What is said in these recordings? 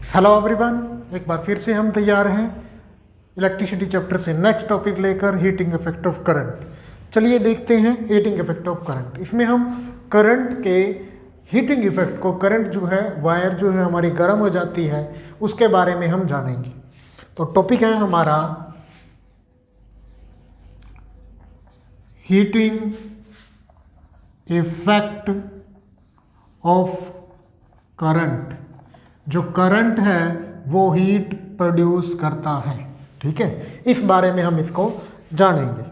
Hello everyone, एक बार फिर से हम तैयार हैं इलेक्ट्रिसिटी चैप्टर से नेक्स्ट टॉपिक लेकर हीटिंग इफेक्ट ऑफ करंट। चलिए देखते हैं हीटिंग इफेक्ट ऑफ करंट। इसमें हम करंट के हीटिंग इफेक्ट को, करंट जो है वायर जो है हमारी गर्म हो जाती है उसके बारे में हम जानेंगे। तो टॉपिक है हमारा हीटिंग इफेक्ट ऑफ करंट। जो करंट है वो हीट प्रोड्यूस करता है, ठीक है। इस बारे में हम इसको जानेंगे।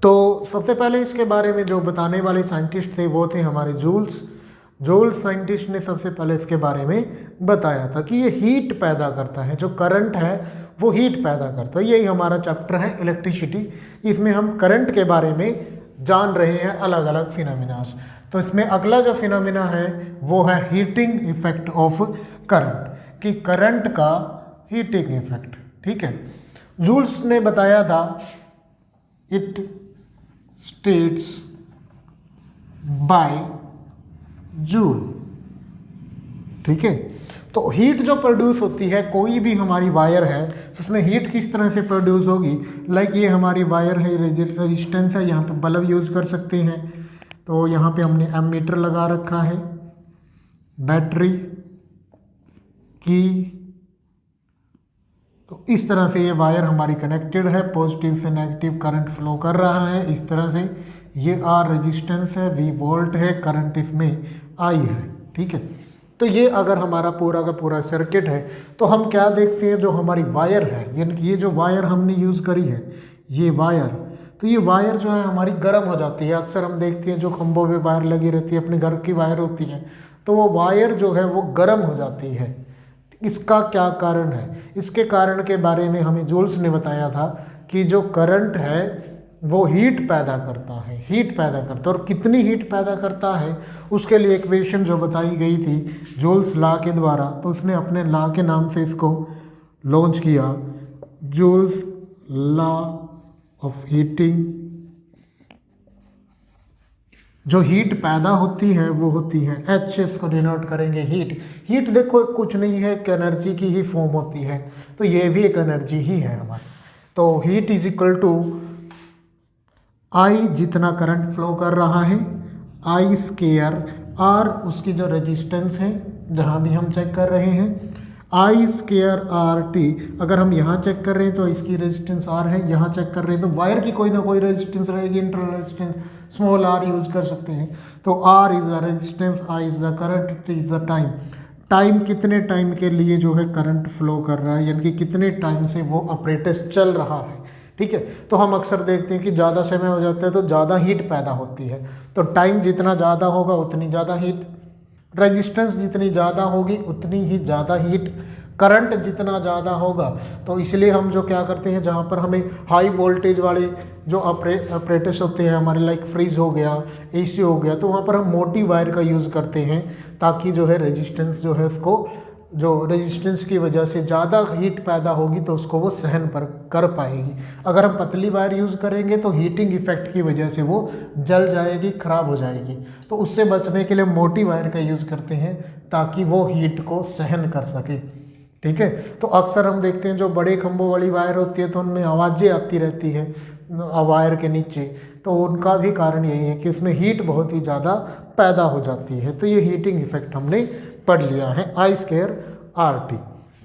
तो सबसे पहले इसके बारे में जो बताने वाले साइंटिस्ट थे वो थे हमारे जूल्स साइंटिस्ट ने सबसे पहले इसके बारे में बताया था कि ये हीट पैदा करता है। जो करंट है वो हीट पैदा करता है। यही हमारा चैप्टर है इलेक्ट्रिसिटी। इसमें हम करंट के बारे में जान रहे हैं अलग अलग फिनोमिनास। तो इसमें अगला जो फिनोमिना है वो है हीटिंग इफेक्ट ऑफ करंट, कि करंट का हीटिंग इफेक्ट, ठीक है। जूल्स ने बताया था इट स्टेट्स बाय जूल, ठीक है। तो हीट जो प्रोड्यूस होती है, कोई भी हमारी वायर है उसमें हीट किस तरह से प्रोड्यूस होगी। लाइक ये हमारी वायर है, रेजिस्टेंस है, यहाँ पे बल्ब यूज कर सकते हैं। तो यहाँ पे हमने एमीटर लगा रखा है, बैटरी की। तो इस तरह से ये वायर हमारी कनेक्टेड है, पॉजिटिव से नेगेटिव करंट फ्लो कर रहा है इस तरह से। ये आर रेजिस्टेंस है, वी वोल्ट है, करंट इसमें आई है, ठीक है। तो ये अगर हमारा पूरा का पूरा सर्किट है तो हम क्या देखते हैं, जो हमारी वायर है, यानी ये जो वायर हमने यूज़ करी है ये वायर, तो ये वायर जो है हमारी गर्म हो जाती है। अक्सर हम देखते हैं जो खंभों पे वायर लगी रहती है, अपने घर की वायर होती है, तो वो वायर जो है वो गर्म हो जाती है। इसका क्या कारण है? इसके कारण के बारे में हमें जूल्स ने बताया था कि जो करंट है वो हीट पैदा करता है, हीट पैदा करता है। और कितनी हीट पैदा करता है उसके लिए इक्वेशन जो बताई गई थी जूल्स लॉ के द्वारा, तो उसने अपने लॉ के नाम से इसको लॉन्च किया, जूल्स लॉ ऑफ हीटिंग। जो हीट पैदा होती है वो होती है एच से, इसको डिनोट करेंगे हीट। हीट देखो कुछ नहीं है, एक एनर्जी की ही फॉर्म होती है, तो ये भी एक एनर्जी ही है हमारी। तो हीट इज इक्वल टू आई, जितना करंट फ्लो कर रहा है, आई स्केयर आर, उसकी जो रेजिस्टेंस है जहाँ भी हम चेक कर रहे हैं, आई स्केयर आर टी। अगर हम यहाँ चेक कर रहे हैं तो इसकी रेजिस्टेंस आर है, यहाँ चेक कर रहे हैं तो वायर की कोई ना कोई रेजिस्टेंस रहेगी, internal resistance small R use कर सकते हैं। तो R is the resistance, I is the current, T is the time. Time कितने टाइम के लिए जो है करंट फ्लो कर रहा है, यानी कि कितने टाइम से वो ऑपरेटस चल रहा है, ठीक है। तो हम अक्सर देखते हैं कि ज़्यादा समय हो जाता है तो ज़्यादा हीट पैदा होती है। तो टाइम जितना ज़्यादा होगा उतनी ज़्यादा हीट, रेजिस्टेंस जितनी ज़्यादा होगी उतनी ही ज़्यादा हीट, करंट जितना ज़्यादा होगा। तो इसलिए हम जो क्या करते हैं, जहाँ पर हमें हाई वोल्टेज वाले जो ऑपरेटर्स होते हैं हमारे, लाइक फ्रिज हो गया, एसी हो गया, तो वहाँ पर हम मोटी वायर का यूज़ करते हैं ताकि जो है रेजिस्टेंस जो है उसको, जो रेजिस्टेंस की वजह से ज़्यादा हीट पैदा होगी तो उसको वो सहन पर कर पाएगी। अगर हम पतली वायर यूज़ करेंगे तो हीटिंग इफेक्ट की वजह से वो जल जाएगी, ख़राब हो जाएगी। तो उससे बचने के लिए मोटी वायर का यूज़ करते हैं ताकि वो हीट को सहन कर सके, ठीक है। तो अक्सर हम देखते हैं जो बड़े खंभों वाली वायर होती है तो उनमें आवाज़ें आती रहती है वायर के नीचे, तो उनका भी कारण यही है कि उसमें हीट बहुत ही ज़्यादा पैदा हो जाती है। तो ये हीटिंग इफेक्ट हमने पढ़ लिया है, आई स्केयर आर टी,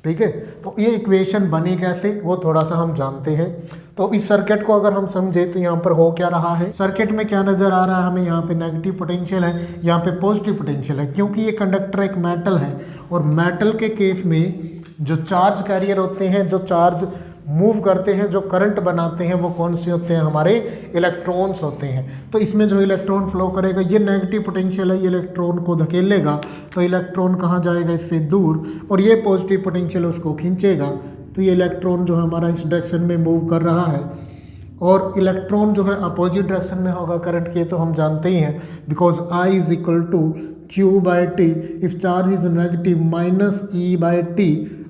ठीक है। तो ये इक्वेशन बनी कैसे वो थोड़ा सा हम जानते हैं। तो इस सर्किट को अगर हम समझे तो यहाँ पर हो क्या रहा है, सर्किट में क्या नज़र आ रहा है हमें, यहाँ पे नेगेटिव पोटेंशियल है, यहाँ पे पॉजिटिव पोटेंशियल है, क्योंकि ये कंडक्टर एक मेटल है। और मेटल के केस में जो चार्ज कैरियर होते हैं, जो चार्ज मूव करते हैं, जो करंट बनाते हैं, वो कौन से होते हैं, हमारे इलेक्ट्रॉन्स होते हैं। तो इसमें जो इलेक्ट्रॉन फ्लो करेगा, ये नेगेटिव पोटेंशियल है, ये इलेक्ट्रॉन को धकेलेगा तो इलेक्ट्रॉन कहाँ जाएगा, इससे दूर, और ये पॉजिटिव पोटेंशियल उसको खींचेगा। तो ये इलेक्ट्रॉन जो है हमारा इस डायरेक्शन में मूव कर रहा है, और इलेक्ट्रॉन जो है अपोजिट डायरेक्शन में होगा करंट के, तो हम जानते ही हैं, because I is equal to Q by T. If charge is negative minus E by T,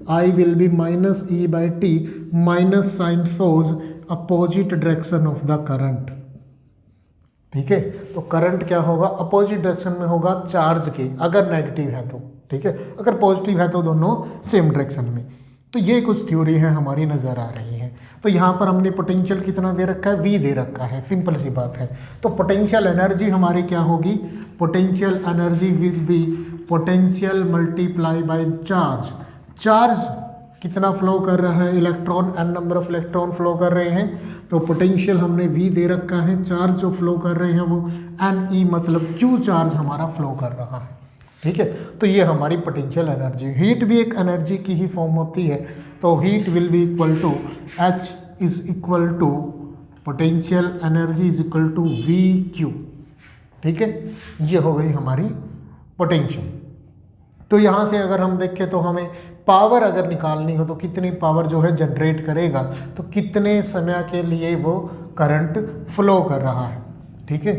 I will be minus E by T, minus sign shows opposite direction of the current, ठीक है। तो current क्या होगा, opposite direction में होगा charge के, अगर negative है तो, ठीक है। अगर पॉजिटिव है तो दोनों सेम डायरेक्शन में। तो ये कुछ थ्योरी है हमारी नज़र आ रही है। तो यहाँ पर हमने पोटेंशियल कितना दे रखा है, V दे रखा है, सिंपल सी बात है। तो पोटेंशियल एनर्जी हमारी क्या होगी, potential energy will be potential multiply by charge. Charge कितना फ्लो कर रहा है, electron, n number of electron flow कर रहे हैं, तो पोटेंशियल हमने V दे रखा है, चार्ज जो फ्लो कर रहे हैं वो NE मतलब Q चार्ज हमारा फ्लो कर रहा है, ठीक है। तो ये हमारी पोटेंशियल एनर्जी। हीट भी एक एनर्जी की ही फॉर्म होती है, तो heat will be equal to H is equal to potential energy is equal to VQ, ठीक है। ये हो गई हमारी पोटेंशियल। तो यहाँ से अगर हम देखें तो हमें पावर अगर निकालनी हो तो कितनी पावर जो है जनरेट करेगा, तो कितने समय के लिए वो करंट फ्लो कर रहा है, ठीक है।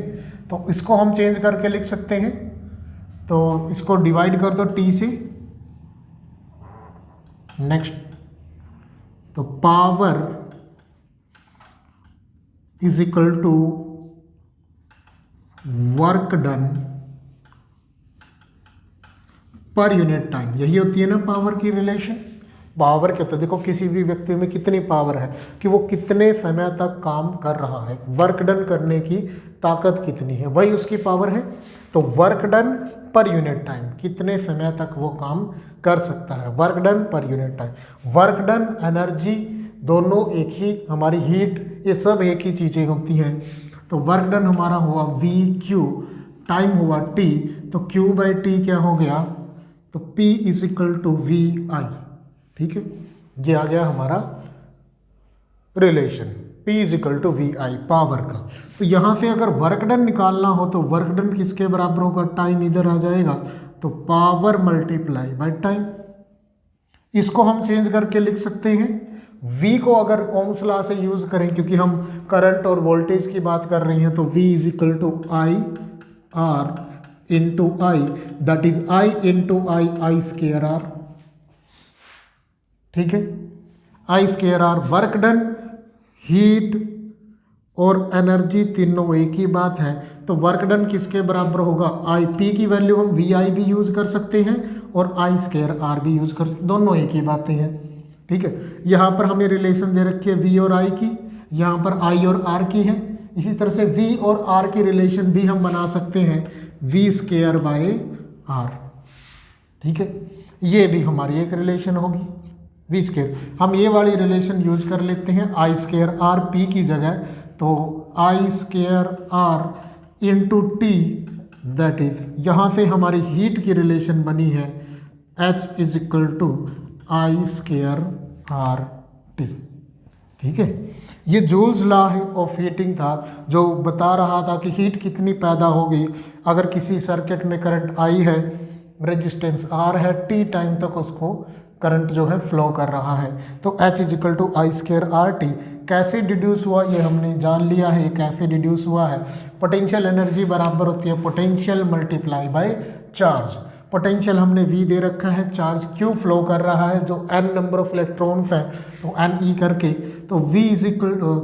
तो इसको हम चेंज करके लिख सकते हैं, तो इसको डिवाइड कर दो T से। नेक्स्ट, तो power is equal to work done per unit time. यही होती है ना पावर की रिलेशन। पावर क्या होता है, देखो किसी भी व्यक्ति में कितनी पावर है कि वो कितने समय तक काम कर रहा है, वर्क डन करने की ताकत कितनी है, वही उसकी पावर है। तो work done per unit time, कितने समय तक वो काम कर सकता है, work done per unit time. Work done, energy, दोनों एक ही, हमारी हीट, ये सब एक ही चीज़ें होती हैं। तो वर्क डन हमारा हुआ VQ, टाइम हुआ T, तो Q बाई T क्या हो गया, तो P is equal to VI, ठीक है। ये आ गया हमारा relation, P is equal to VI पावर का। तो यहाँ से अगर वर्क डन निकालना हो तो वर्क डन किसके बराबर होगा, टाइम इधर आ जाएगा, तो पावर मल्टीप्लाई बाय टाइम। इसको हम चेंज करके लिख सकते हैं, V को अगर ओम्स लॉ से यूज करें, क्योंकि हम करंट और वोल्टेज की बात कर रहे हैं, तो V is equal to IR into I, that is I into I square R, ठीक है। I square R, work done, heat और एनर्जी तीनों एक ही बात है। तो वर्क डन किसके बराबर होगा, I, P की वैल्यू हम VI भी यूज कर सकते हैं और I स्केयर R भी यूज कर सकते, दोनों एक ही बातें हैं, ठीक है। यहाँ पर हमें रिलेशन दे रखी है V और I की, यहाँ पर I और R की है। इसी तरह से V और R की रिलेशन भी हम बना सकते हैं V स्केयर बाय R, ठीक है। ये भी हमारी एक रिलेशन होगी V स्केयर। हम ये वाली रिलेशन यूज कर लेते हैं I स्केयर R P की जगह, तो I square R into T, that is, यहाँ से हमारी हीट की रिलेशन बनी है H is equal to I square R T, ठीक है। ये जूल्स लॉ ऑफ हीटिंग था, जो बता रहा था कि हीट कितनी पैदा होगी अगर किसी सर्किट में करंट आई है, रेजिस्टेंस R है, T टाइम तक उसको करंट जो है फ्लो कर रहा है। तो H is equal to I square RT। कैसे डिड्यूस हुआ ये हमने जान लिया है, ये कैसे डिड्यूस हुआ है। पोटेंशियल एनर्जी बराबर होती है potential multiply by charge. Potential हमने V दे रखा है, चार्ज Q फ्लो कर रहा है, जो N नंबर ऑफ इलेक्ट्रॉन्स हैं, तो NE करके, तो V is equal to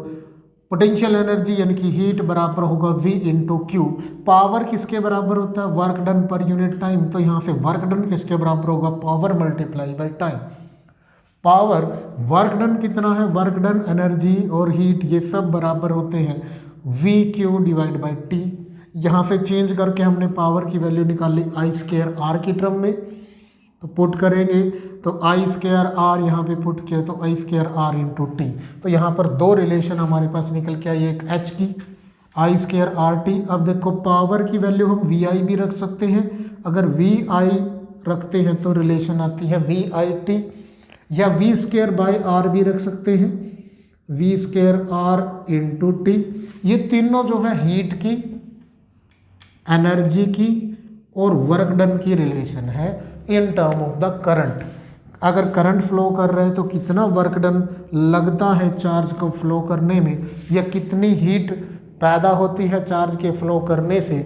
potential energy यानी कि हीट बराबर होगा V इंटू Q। पावर किसके बराबर होता है, work done per unit time, तो यहाँ से वर्क डन किसके बराबर होगा, power multiply by time. Power, work done कितना है, वर्क डन, एनर्जी और हीट ये सब बराबर होते हैं VQ डिवाइड बाई T। यहाँ से चेंज करके हमने पावर की वैल्यू निकाल ली I स्केयर R की टर्म में, तो पुट करेंगे तो I स्केयर R यहाँ पे पुट किया तो I square R into T। तो यहाँ पर दो रिलेशन हमारे पास निकल के आई, एक H की I स्केयर RT। अब देखो पावर की वैल्यू हम VI भी रख सकते हैं, अगर VI रखते हैं तो रिलेशन आती है VIT, या V स्केयर बाई R भी रख सकते हैं, V square R into T। ये तीनों जो है हीट की, एनर्जी की और वर्क डन की रिलेशन है in term of the current. अगर करंट फ्लो कर रहे हैं तो कितना वर्क डन लगता है चार्ज को फ्लो करने में, या कितनी हीट पैदा होती है चार्ज के फ्लो करने से,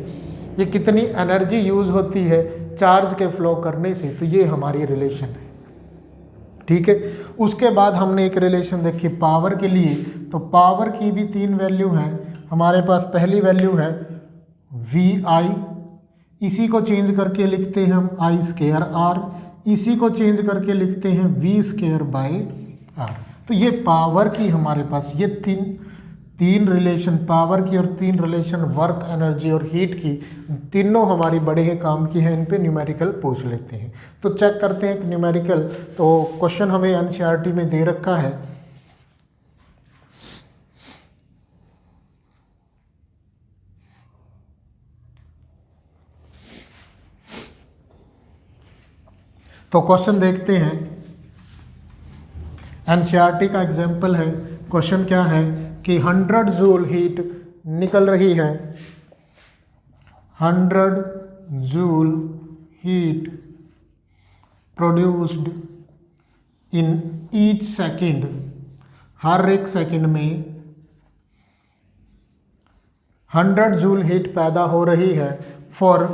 ये कितनी एनर्जी यूज़ होती है चार्ज के फ्लो करने से। तो ये हमारी रिलेशन है, ठीक है। उसके बाद हमने एक रिलेशन देखी पावर के लिए, तो पावर की भी तीन वैल्यू हैं हमारे पास। पहली वैल्यू है VI इसी को चेंज करके लिखते हैं हम आई स्केयर आर, इसी को चेंज करके लिखते हैं वी स्केयर बाय आर। तो ये पावर की हमारे पास ये तीन रिलेशन पावर की और तीन रिलेशन वर्क, एनर्जी और हीट की, तीनों हमारी बड़े ही काम की हैं। इन पे न्यूमेरिकल पूछ लेते हैं। तो चेक करते हैं कि न्यूमेरिकल, तो क्वेश्चन हमें एनसीईआरटी में दे रखा है। तो क्वेश्चन देखते हैं, एनसीईआरटी का एग्जाम्पल है। क्वेश्चन क्या है कि 100 जूल हीट निकल रही है, 100 joule heat produced in each second, हर एक सेकेंड में 100 जूल हीट पैदा हो रही है for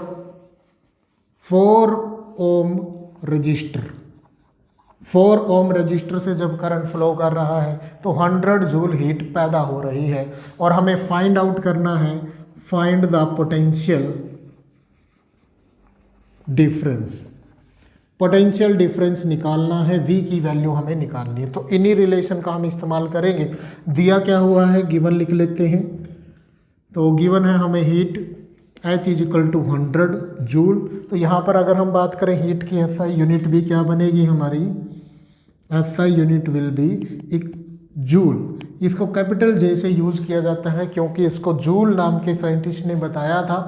4 ohm resistor. 4 ohm resistor से जब करंट फ्लो कर रहा है तो 100 जूल हीट पैदा हो रही है और हमें फाइंड आउट करना है, find the potential difference. Potential difference निकालना है, V की वैल्यू हमें निकालनी है। तो इन्हीं रिलेशन का हम इस्तेमाल करेंगे। दिया क्या हुआ है, गिवन लिख लेते हैं। तो गिवन है हमें heat H is equal to 100 joule. तो यहाँ पर अगर हम बात करें हीट की SI यूनिट भी क्या बनेगी हमारी, SI यूनिट विल बी एक जूल। इसको कैपिटल J से यूज़ किया जाता है क्योंकि इसको जूल नाम के साइंटिस्ट ने बताया था,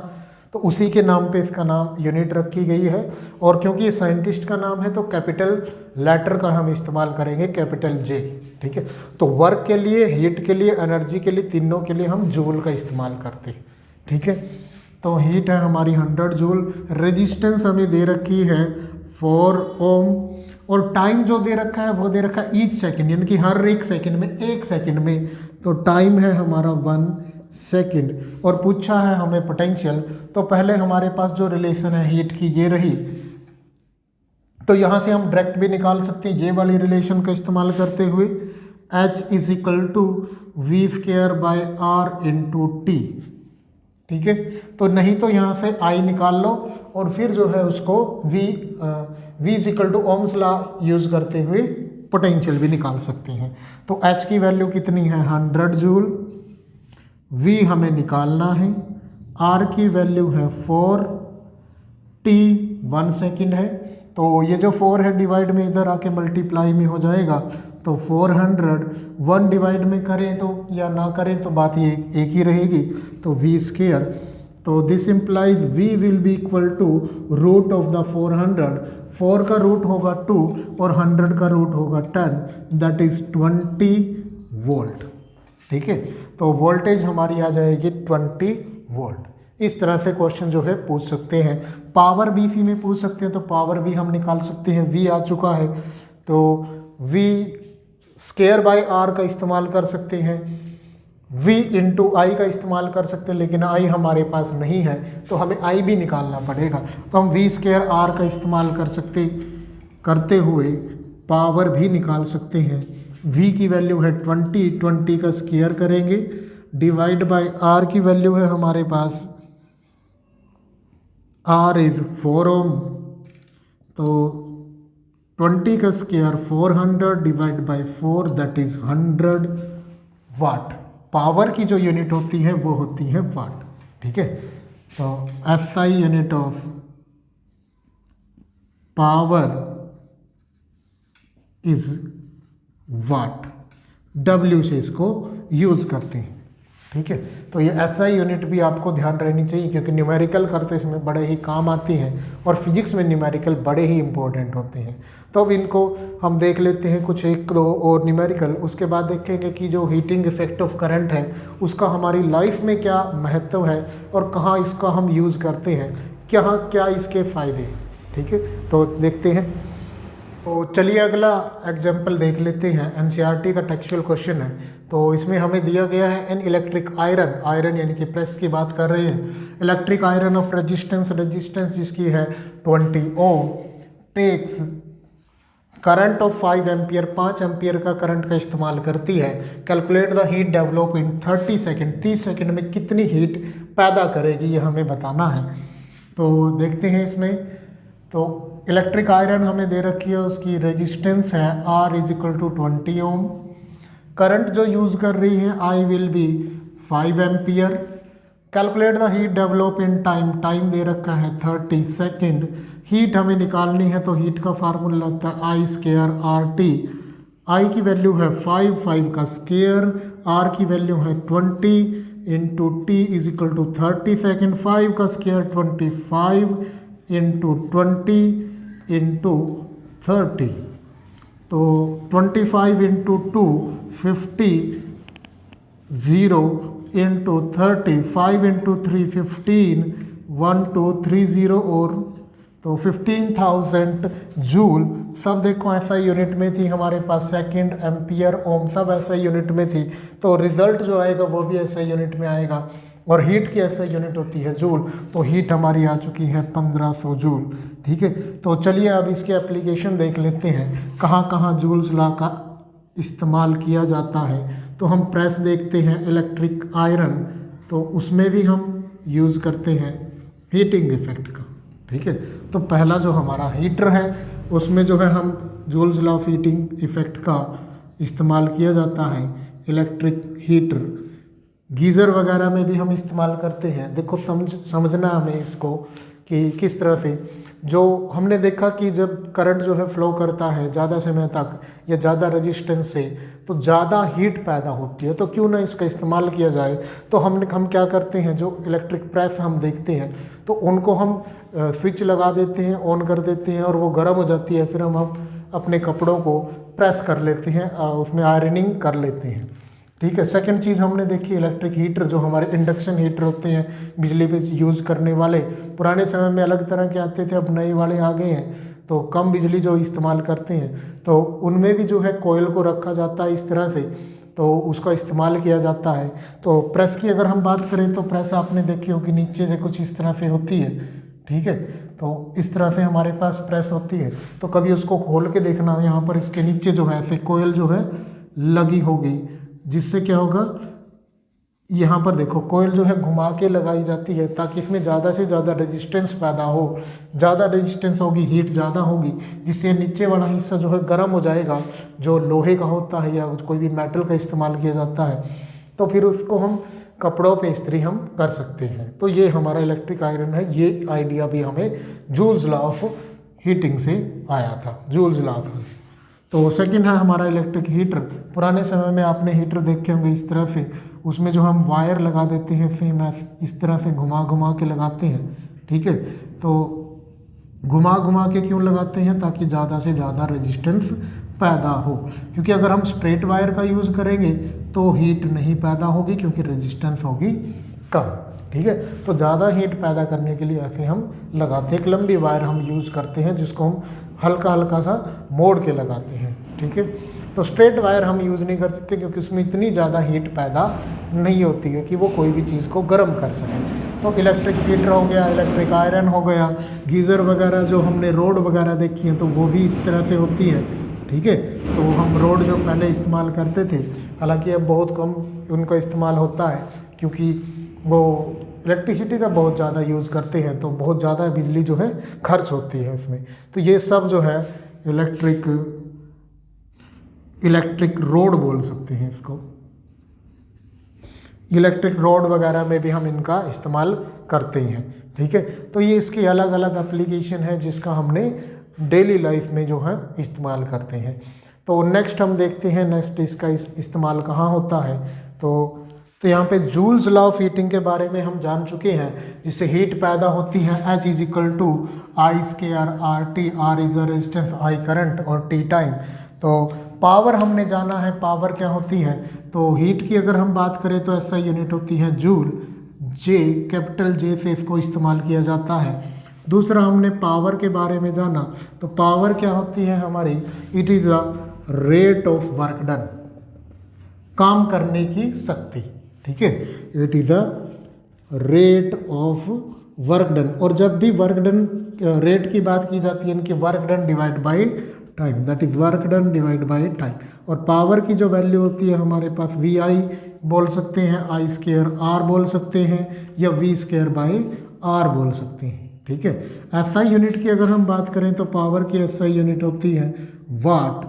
तो उसी के नाम पे इसका नाम यूनिट रखी गई है। और क्योंकि ये साइंटिस्ट का नाम है तो कैपिटल लेटर का हम इस्तेमाल करेंगे, कैपिटल J। ठीक है, तो वर्क के लिए, हीट के लिए, एनर्जी के लिए, तीनों के लिए हम जूल का इस्तेमाल करते हैं। ठीक है, तो हीट है हमारी 100 जूल, रेजिस्टेंस हमें दे रखी है 4 ओम, और टाइम जो दे रखा है वो दे रखा है ईच सेकंड, यानी कि हर एक सेकंड में, एक सेकंड में। तो टाइम है हमारा 1 सेकंड, और पूछा है हमें पोटेंशियल। तो पहले हमारे पास जो रिलेशन है हीट की ये रही, तो यहाँ से हम डायरेक्ट भी निकाल सकते हैं ये वाली रिलेशन का इस्तेमाल करते हुए, H is equal to V square by R into T. ठीक है, तो नहीं तो यहाँ से I निकाल लो और फिर जो है उसको V is equal to Ohm's law use करते हुए पोटेंशियल भी निकाल सकते हैं। तो H की वैल्यू कितनी है 100 जूल, V हमें निकालना है, R की वैल्यू है 4, T 1 सेकेंड है। तो ये जो 4 है डिवाइड में इधर आके मल्टीप्लाई में हो जाएगा, तो 400 1 डिवाइड में करें तो या ना करें तो बात ये एक ही रहेगी, तो V स्केयर। तो this implies V will be equal to root of the 400, 4 का रूट होगा 2 और 100 का रूट होगा 10, दैट इज 20 वोल्ट। ठीक है, तो वोल्टेज हमारी आ जाएगी 20 वोल्ट। इस तरह से क्वेश्चन जो है पूछ सकते हैं। पावर भी इसी में पूछ सकते हैं, तो पावर भी हम निकाल सकते हैं। V आ चुका है तो V स्केयर बाय आर का इस्तेमाल कर सकते हैं, V इंटू आई का इस्तेमाल कर सकते हैं, लेकिन I हमारे पास नहीं है तो हमें I भी निकालना पड़ेगा। तो हम V स्केयर आर का इस्तेमाल करते हुए पावर भी निकाल सकते हैं। V की वैल्यू है 20 का स्केयर करेंगे, डिवाइड बाय R की वैल्यू है हमारे पास, R इज़ 4 ओम, तो 20 का square 400 divide by 4 that is 100 watt. Power की जो यूनिट होती है वो होती है वाट। ठीक है, तो SI unit of power is what, W से इसको यूज़ करते हैं। ठीक है, तो ये SI यूनिट भी आपको ध्यान रहनी चाहिए क्योंकि न्यूमेरिकल करते समय बड़े ही काम आती हैं और फिजिक्स में न्यूमेरिकल बड़े ही इंपॉर्टेंट होते हैं। तो अब इनको हम देख लेते हैं कुछ एक दो और न्यूमेरिकल, उसके बाद देखेंगे कि जो हीटिंग इफेक्ट ऑफ करंट है उसका हमारी लाइफ में क्या महत्व है और कहाँ इसका हम यूज़ करते हैं, क्या इसके फ़ायदे। ठीक है, तो देखते हैं। तो चलिए अगला एग्जाम्पल देख लेते हैं। एनसीईआरटी का टेक्सचुअल क्वेश्चन है, तो इसमें हमें दिया गया है एन इलेक्ट्रिक आयरन यानी कि प्रेस की बात कर रहे हैं। इलेक्ट्रिक आयरन ऑफ रेजिस्टेंस जिसकी है 20 ohm takes current of 5 ampere, 5 ampere का करंट का इस्तेमाल करती है। Calculate the heat develop in 30 second, 30 second में कितनी हीट पैदा करेगी ये हमें बताना है। तो देखते हैं इसमें। तो इलेक्ट्रिक आयरन हमें दे रखी है, उसकी रेजिस्टेंस है R is equal to 20 ohm. Current जो यूज़ कर रही है I will be 5 ampere. Calculate the heat develop in time, time दे रखा है 30 सेकेंड। हीट हमें निकालनी है तो हीट का फार्मूला लगता है I स्क्वायर RT। I की वैल्यू है 5, 5 का स्क्वायर, R की वैल्यू है 20 into T is equal to 30 second. 5 का स्क्वायर 25 इंटू 20 इंटू 30, तो 25 इंटू 2 50, 0 इंटू 30, 5 इंटू 3 15, 1 2 3 0 और तो 15,000 जूल। सब देखो ऐसा यूनिट में थी हमारे पास, सेकंड, एम्पियर, ओम सब ऐसा यूनिट में थी। तो रिजल्ट जो आएगा वो भी ऐसा यूनिट में आएगा। और हीट की ऐसा यूनिट होती है जूल, तो हीट हमारी आ चुकी है 1500 जूल। ठीक है, तो चलिए अब इसके एप्लीकेशन देख लेते हैं, कहाँ कहाँ जूल्स लॉ का इस्तेमाल किया जाता है। तो हम प्रेस देखते हैं, इलेक्ट्रिक आयरन, तो उसमें भी हम यूज़ करते हैं हीटिंग इफेक्ट का। ठीक है, तो पहला जो हमारा हीटर है उसमें जो है हम joules law of heating effect का इस्तेमाल किया जाता है। इलेक्ट्रिक हीटर गीज़र वगैरह में भी हम इस्तेमाल करते हैं। देखो समझना हमें इसको कि किस तरह से, जो हमने देखा कि जब करंट जो है फ्लो करता है ज़्यादा समय तक या ज़्यादा रेजिस्टेंस से, तो ज़्यादा हीट पैदा होती है। तो क्यों ना इसका इस्तेमाल किया जाए। तो हम क्या करते हैं, जो इलेक्ट्रिक प्रेस हम देखते हैं तो उनको हम स्विच लगा देते हैं, ऑन कर देते हैं और वो गर्म हो जाती है। फिर हम अपने कपड़ों को प्रेस कर लेते हैं, उसमें आयरनिंग कर लेते हैं। ठीक है, सेकंड चीज़ हमने देखी इलेक्ट्रिक हीटर, जो हमारे इंडक्शन हीटर होते हैं बिजली पे यूज़ करने वाले। पुराने समय में अलग तरह के आते थे, अब नए वाले आ गए हैं, तो कम बिजली जो इस्तेमाल करते हैं। तो उनमें भी जो है कोयल को रखा जाता है इस तरह से, तो उसका इस्तेमाल किया जाता है। तो प्रेस की अगर हम बात करें तो प्रेस आपने देखी होगी नीचे से कुछ इस तरह से होती है। ठीक है, तो इस तरह से हमारे पास प्रेस होती है। तो कभी उसको खोल के देखना, यहाँ पर इसके नीचे जो है ऐसे कोयल जो है लगी होगी, जिससे क्या होगा, यहाँ पर देखो कोयल जो है घुमा के लगाई जाती है ताकि इसमें ज़्यादा से ज़्यादा रेजिस्टेंस पैदा हो। ज़्यादा रेजिस्टेंस होगी, हीट ज़्यादा होगी, जिससे नीचे वाला हिस्सा जो है गर्म हो जाएगा, जो लोहे का होता है या कोई भी मेटल का इस्तेमाल किया जाता है। तो फिर उसको हम कपड़ों पे इस्त्री हम कर सकते हैं। तो ये हमारा इलेक्ट्रिक आयरन है। ये आइडिया भी हमें जूल्स लॉ ऑफ हीटिंग से आया था, जूल्स लॉ था। तो सेकंड है हमारा इलेक्ट्रिक हीटर। पुराने समय में आपने हीटर देखे होंगे इस तरह से, उसमें जो हम वायर लगा देते हैं सेम इस तरह से घुमा घुमा के लगाते हैं। ठीक है, तो घुमा घुमा के क्यों लगाते हैं, ताकि ज़्यादा से ज़्यादा रेजिस्टेंस पैदा हो। क्योंकि अगर हम स्ट्रेट वायर का यूज़ करेंगे तो हीट नहीं पैदा होगी, क्योंकि रेजिस्टेंस होगी कम। ठीक है, तो ज़्यादा हीट पैदा करने के लिए ऐसे हम लगाते हैं। एक लंबी वायर हम यूज़ करते हैं जिसको हम हल्का हल्का सा मोड़ के लगाते हैं। ठीक है, तो स्ट्रेट वायर हम यूज़ नहीं कर सकते, क्योंकि उसमें इतनी ज़्यादा हीट पैदा नहीं होती है कि वो कोई भी चीज़ को गर्म कर सके। तो इलेक्ट्रिक हीटर हो गया, इलेक्ट्रिक आयरन हो गया, गीज़र वगैरह जो हमने रोड वगैरह देखी हैं तो वो भी इस तरह से होती है। ठीक है, तो हम रोड जो पहले इस्तेमाल करते थे, हालांकि अब बहुत कम उनका इस्तेमाल होता है, क्योंकि वो इलेक्ट्रिसिटी का बहुत ज़्यादा यूज़ करते हैं, तो बहुत ज़्यादा बिजली जो है खर्च होती है उसमें। तो ये सब जो है इलेक्ट्रिक रोड बोल सकते हैं इसको। इलेक्ट्रिक रोड वगैरह में भी हम इनका इस्तेमाल करते हैं। ठीक है, तो ये इसकी अलग अलग एप्लीकेशन है जिसका हमने डेली लाइफ में जो है इस्तेमाल करते हैं। तो नेक्स्ट हम देखते हैं, नेक्स्ट इसका इस्तेमाल कहाँ होता है। तो यहाँ पे जूल्स लॉ ऑफ हीटिंग के बारे में हम जान चुके हैं, जिससे हीट पैदा होती है H is equal to I square RT। R is the resistance, I current और T टाइम। तो पावर हमने जाना है, पावर क्या होती है। तो हीट की अगर हम बात करें तो ऐसा यूनिट होती है जूल, J, कैपिटल J से इसको इस्तेमाल किया जाता है। दूसरा हमने पावर के बारे में जाना, तो पावर क्या होती है हमारी, it is a rate of work done, काम करने की शक्ति। ठीक है, it is a rate of work done. और जब भी वर्क डन रेट की बात की जाती है, इनकी work done divide by time, that is work done divide by time. और पावर की जो वैल्यू होती है हमारे पास VI बोल सकते हैं, I स्क्वायर R बोल सकते हैं, या V स्क्वायर बाय R बोल सकते हैं। ठीक है। एसआई यूनिट की अगर हम बात करें तो पावर की एसआई यूनिट होती है वाट,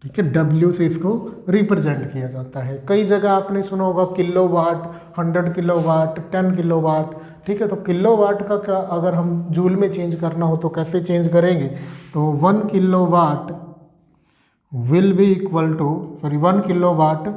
ठीक है। डब्ल्यू से इसको रिप्रेजेंट किया जाता है। कई जगह आपने सुना होगा kilowatt, 100 kilowatt, 10 kilowatt, ठीक है। तो किलो वाट का क्या अगर हम जूल में चेंज करना हो तो कैसे चेंज करेंगे, तो 1 kilowatt will be equal to 1 kilowatt,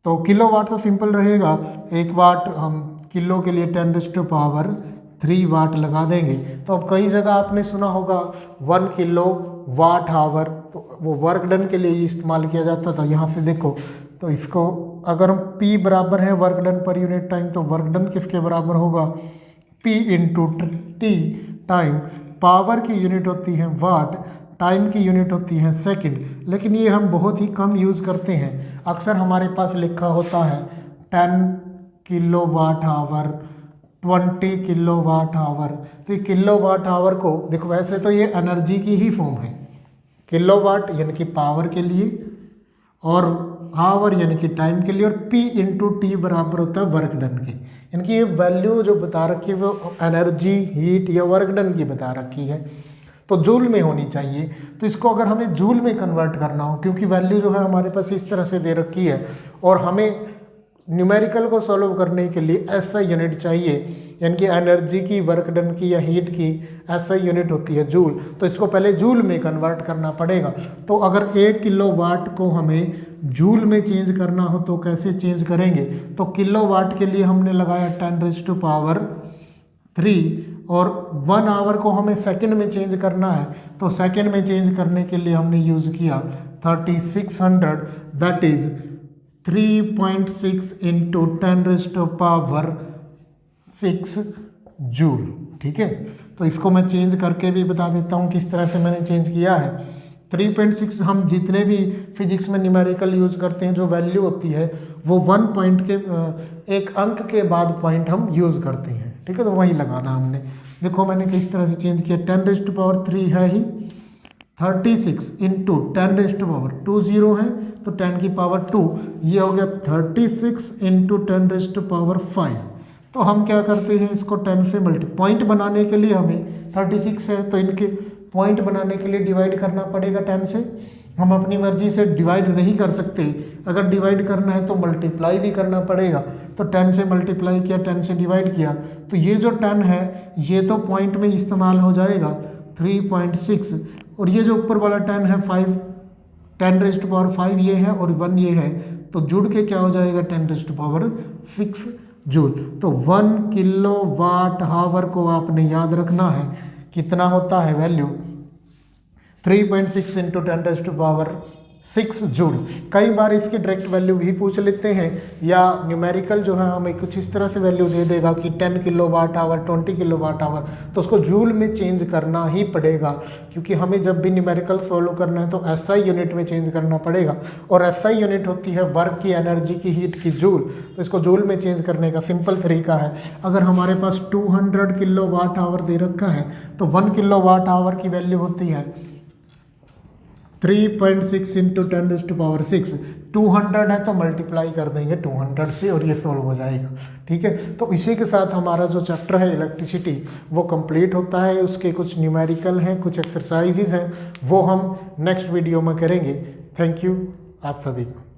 तो किलो वाट तो सिंपल रहेगा, 1 वाट हम किलो के लिए 10⁻³ वाट लगा देंगे। तो अब कई जगह आपने सुना होगा 1 किलो वाट आवर, तो वो वर्क डन के लिए इस्तेमाल किया जाता था। यहाँ से देखो तो इसको अगर हम P बराबर है work done per unit time, तो वर्क डन किसके बराबर होगा, P into T time. Power की यूनिट होती है वाट, टाइम की यूनिट होती है सेकंड, लेकिन ये हम बहुत ही कम यूज़ करते हैं। अक्सर हमारे पास लिखा होता है 10 kilowatt hour, 20 kilowatt hour. तो ये किलो वाट आवर को देखो, वैसे तो ये एनर्जी की ही फॉर्म है, किलो वाट यानी कि पावर के लिए और आवर यानी कि टाइम के लिए, और P इंटू टी बराबर होता है वर्क डन के। यानी कि ये वैल्यू जो बता रखी है वो एनर्जी, हीट या वर्क डन की बता रखी है, तो जूल में होनी चाहिए। तो इसको अगर हमें जूल में कन्वर्ट करना हो, क्योंकि वैल्यू जो है हमारे पास इस तरह से दे रखी है और हमें न्यूमेरिकल को सॉल्व करने के लिए एसआई यूनिट चाहिए, यानी कि एनर्जी की, वर्क डन की या हीट की एसआई यूनिट होती है जूल। तो इसको पहले जूल में कन्वर्ट करना पड़ेगा। तो अगर 1 किलो वाट को हमें जूल में चेंज करना हो तो कैसे चेंज करेंगे, तो किलो वाट के लिए हमने लगाया 10⁻³ और 1 आवर को हमें सेकंड में चेंज करना है, तो सेकंड में चेंज करने के लिए हमने यूज़ किया 3600, दैट इज़ 3.6 इंटू 10⁻6 जूल, ठीक है। तो इसको मैं चेंज करके भी बता देता हूँ किस तरह से मैंने चेंज किया है। 3.6 हम जितने भी फिजिक्स में न्यूमेरिकल यूज़ करते हैं, जो वैल्यू होती है वो 1 पॉइंट के एक अंक के बाद पॉइंट हम यूज़ करते हैं, ठीक है। तो वही लगाना हमने, देखो मैंने किस तरह से चेंज किया। 10⁻³ है ही, 36 इंटू 10⁻2 0 है तो 10 की पावर 2, ये हो गया 36 इंटू 10⁻5। तो हम क्या करते हैं, इसको 10 से पॉइंट बनाने के लिए हमें 36 है तो इनके पॉइंट बनाने के लिए डिवाइड करना पड़ेगा 10 से। हम अपनी मर्जी से डिवाइड नहीं कर सकते, अगर डिवाइड करना है तो मल्टीप्लाई भी करना पड़ेगा। तो 10 से मल्टीप्लाई किया, 10 से डिवाइड किया, तो ये जो 10 है ये तो पॉइंट में इस्तेमाल हो जाएगा 3.6, और ये जो ऊपर वाला 10 है 10⁻5 ये है और 1 ये है, तो जुड़ के क्या हो जाएगा 10⁻6 जूल। तो 1 किलो वाट आवर को आपने याद रखना है, कितना होता है वैल्यू, 3.6 इंटू 10⁻6 जूल। कई बार इसकी डायरेक्ट वैल्यू भी पूछ लेते हैं, या न्यूमेरिकल जो है हमें कुछ इस तरह से वैल्यू दे देगा कि 10 kilowatt hour, 20 kilowatt hour, तो उसको जूल में चेंज करना ही पड़ेगा, क्योंकि हमें जब भी न्यूमेरिकल सॉल्व करना है तो एसआई यूनिट में चेंज करना पड़ेगा, और एसआई यूनिट होती है वर्क की, एनर्जी की, हीट की, जूल। तो इसको जूल में चेंज करने का सिंपल तरीका है, अगर हमारे पास 200 किलो वाट आवर दे रखा है तो 1 किलो वाट आवर की वैल्यू होती है 3.6 इंटू 10⁻6। 200 है तो मल्टीप्लाई कर देंगे 200 से और ये सॉल्व हो जाएगा, ठीक है। तो इसी के साथ हमारा जो चैप्टर है इलेक्ट्रिसिटी वो कंप्लीट होता है। उसके कुछ न्यूमेरिकल हैं, कुछ एक्सरसाइजेज हैं, वो हम नेक्स्ट वीडियो में करेंगे। थैंक यू आप सभी को।